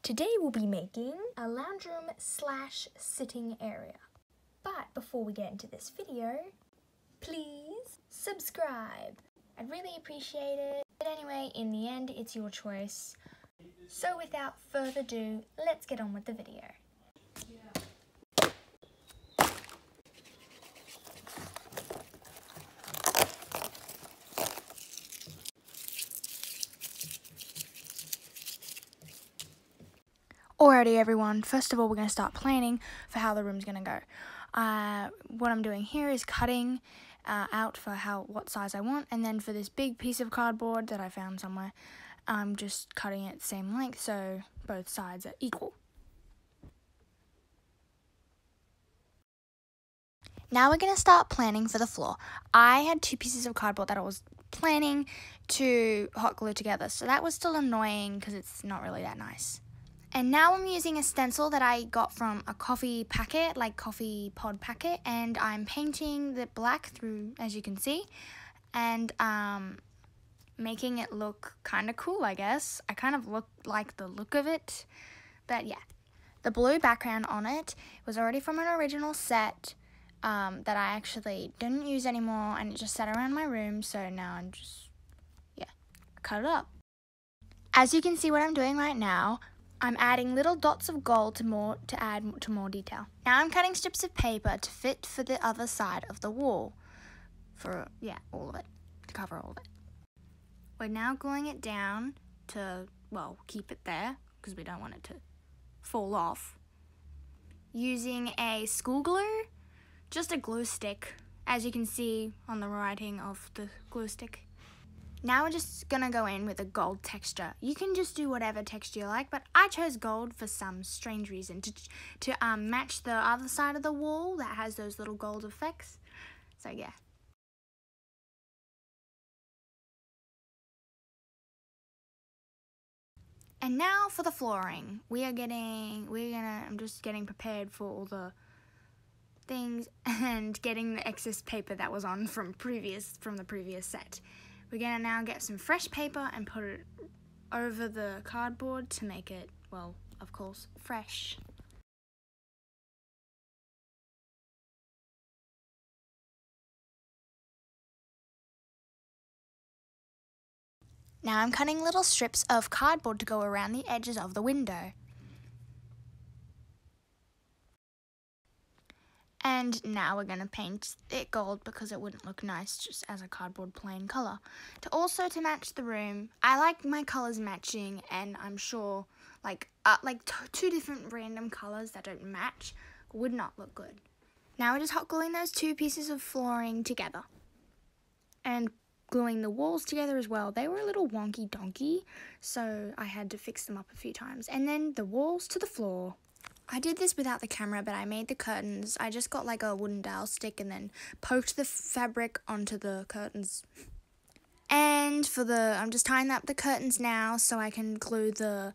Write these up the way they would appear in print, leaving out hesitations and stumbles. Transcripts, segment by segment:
Today we'll be making a lounge room slash sitting area. But before we get into this video, please subscribe. I'd really appreciate it. But anyway, in the end, it's your choice. So without further ado, let's get on with the video. Alrighty everyone, first of all we're going to start planning for how the room's going to go. What I'm doing here is cutting out for what size I want, and then for this big piece of cardboard that I found somewhere, I'm just cutting it the same length so both sides are equal. Now we're going to start planning for the floor. I had two pieces of cardboard that I was planning to hot glue together, so that was still annoying because it's not really that nice. And now I'm using a stencil that I got from a coffee packet, like coffee pod packet, and I'm painting the black through, as you can see, and making it look kind of cool, I guess. I kind of like the look of it, but yeah. The blue background on it was already from an original set that I actually didn't use anymore, and it just sat around my room, so now I'm just, cut it up. As you can see what I'm doing right now, I'm adding little dots of gold to add to more detail. Now I'm cutting strips of paper to fit for the other side of the wall. For, all of it. To cover all of it. We're now gluing it down to, keep it there, because we don't want it to fall off. Using a school glue, just a glue stick, as you can see on the writing of the glue stick. Now we're just gonna go in with a gold texture. You can just do whatever texture you like, but I chose gold for some strange reason to match the other side of the wall that has those little gold effects. So yeah. And now for the flooring. I'm just getting prepared for all the things and getting the excess paper that was on from the previous set. We're going to now get some fresh paper and put it over the cardboard to make it, of course, fresh. Now I'm cutting little strips of cardboard to go around the edges of the window. And now we're going to paint it gold because it wouldn't look nice just as a cardboard plain colour. To match the room, I like my colours matching, and I'm sure two different random colours that don't match would not look good. Now we're just hot gluing those two pieces of flooring together. And gluing the walls together as well. They were a little wonky donkey, so I had to fix them up a few times. And then the walls to the floor. I did this without the camera, but I made the curtains. I just got like a wooden dowel stick and then poked the fabric onto the curtains. And I'm just tying up the curtains now so I can glue the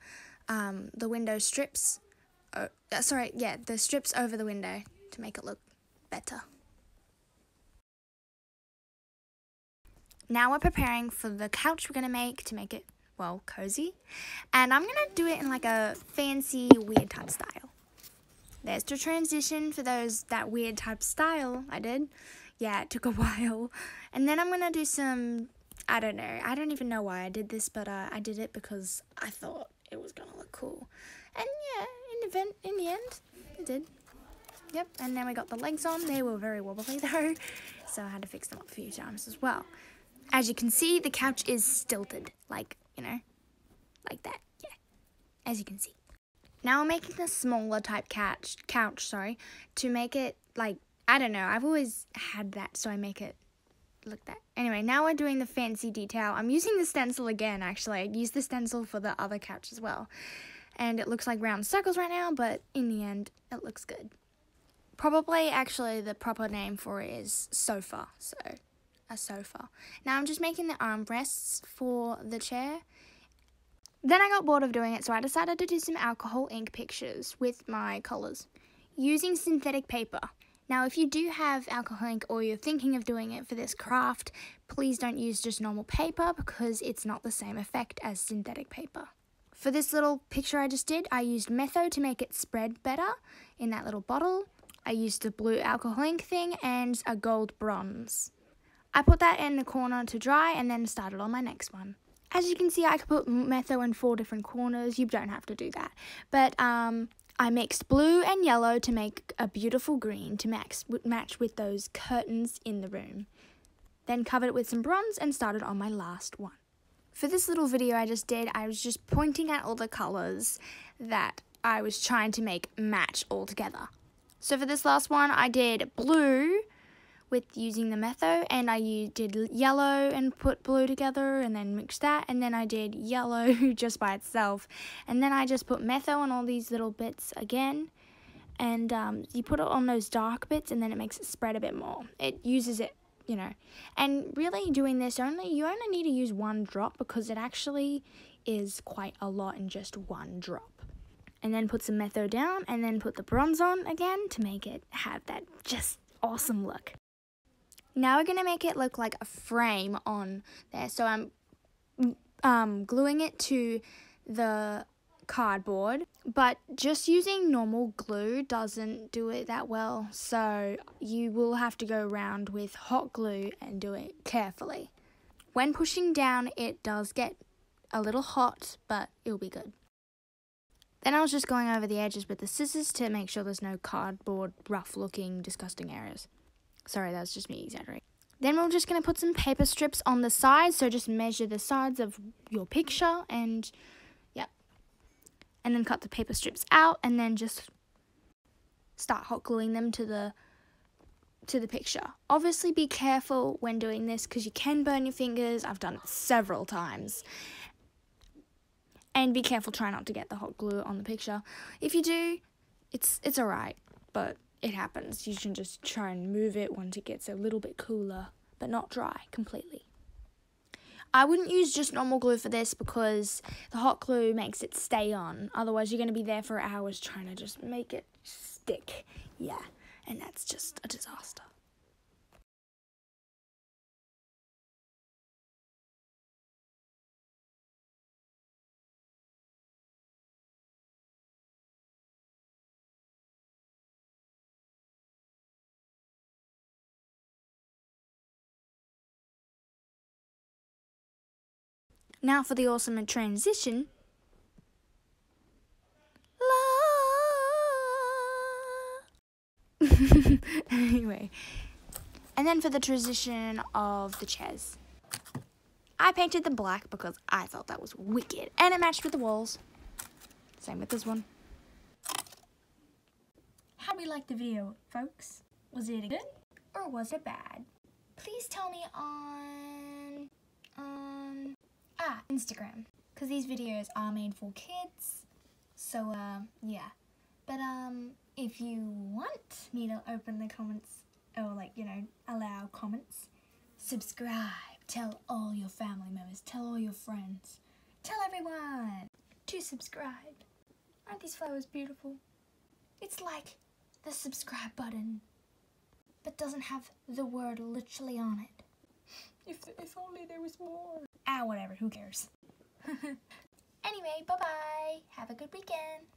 window strips. The strips over the window to make it look better. Now we're preparing for the couch we're going to make it, cozy. And I'm going to do it in like a fancy, weird type style. There's the transition for that weird type style I did. Yeah, it took a while. And then I'm going to do some, I don't know. I don't even know why I did this, but I did it because I thought it was going to look cool. And yeah, in the end, it did. Yep, and then we got the legs on. They were very wobbly though, so I had to fix them up a few times as well. As you can see, the couch is stilted, like that, yeah, as you can see. Now I'm making a smaller type couch, to make it I don't know, I've always had that, so I make it look that. Anyway, now we're doing the fancy detail. I'm using the stencil again, actually. I used the stencil for the other couch as well. And it looks like round circles right now, but in the end, it looks good. Probably, actually, the proper name for it is sofa, so a sofa. Now I'm just making the armrests for the chair. Then I got bored of doing it, so I decided to do some alcohol ink pictures with my colours using synthetic paper. Now, if you do have alcohol ink or you're thinking of doing it for this craft, please don't use just normal paper because it's not the same effect as synthetic paper. For this little picture I just did, I used Metho to make it spread better in that little bottle. I used a blue alcohol ink thing and a gold bronze. I put that in the corner to dry and then started on my next one. As you can see, I could put Metho in 4 different corners. You don't have to do that. But I mixed blue and yellow to make a beautiful green to match with those curtains in the room. Then covered it with some bronze and started on my last one. For this little video I just did, I was just pointing at all the colours that I was trying to make match all together. So for this last one, I did blue with using the Metho, and I did yellow and put blue together and then mixed that, and then I did yellow just by itself, and then I just put Metho on all these little bits again, and you put it on those dark bits and then it makes it spread a bit more. It uses it, you know, and really doing this, you only need to use 1 drop because it actually is quite a lot in just 1 drop. And then put some Metho down and then put the bronze on again to make it have that just awesome look. Now we're going to make it look like a frame on there. So I'm gluing it to the cardboard, but just using normal glue doesn't do it that well. So you will have to go around with hot glue and do it carefully. When pushing down, it does get a little hot, but it'll be good. Then I was just going over the edges with the scissors to make sure there's no cardboard, rough looking, disgusting areas. Sorry, that was just me exaggerating. Then we're just going to put some paper strips on the sides, so just measure the sides of your picture and, yep. And then cut the paper strips out and then just start hot gluing them to the picture. Obviously be careful when doing this because you can burn your fingers. I've done it several times. And be careful, try not to get the hot glue on the picture. If you do, it's alright, but it happens. You can just try and move it once it gets a little bit cooler, but not dry completely. I wouldn't use just normal glue for this because the hot glue makes it stay on. Otherwise, you're going to be there for hours trying to just make it stick. Yeah, and that's just a disaster. Now for the awesome transition. Anyway. And then for the transition of the chairs. I painted them black because I thought that was wicked. And it matched with the walls. Same with this one. How do we like the video, folks? Was it good or was it bad? Please tell me on Instagram, because these videos are made for kids, so yeah. But if you want me to open the comments, or like, you know, allow comments, subscribe, tell all your family members, tell all your friends, tell everyone to subscribe. Aren't these flowers beautiful? It's like the subscribe button, but doesn't have the word literally on it. If only there was more. Whatever, who cares? Anyway, bye-bye. Have a good weekend.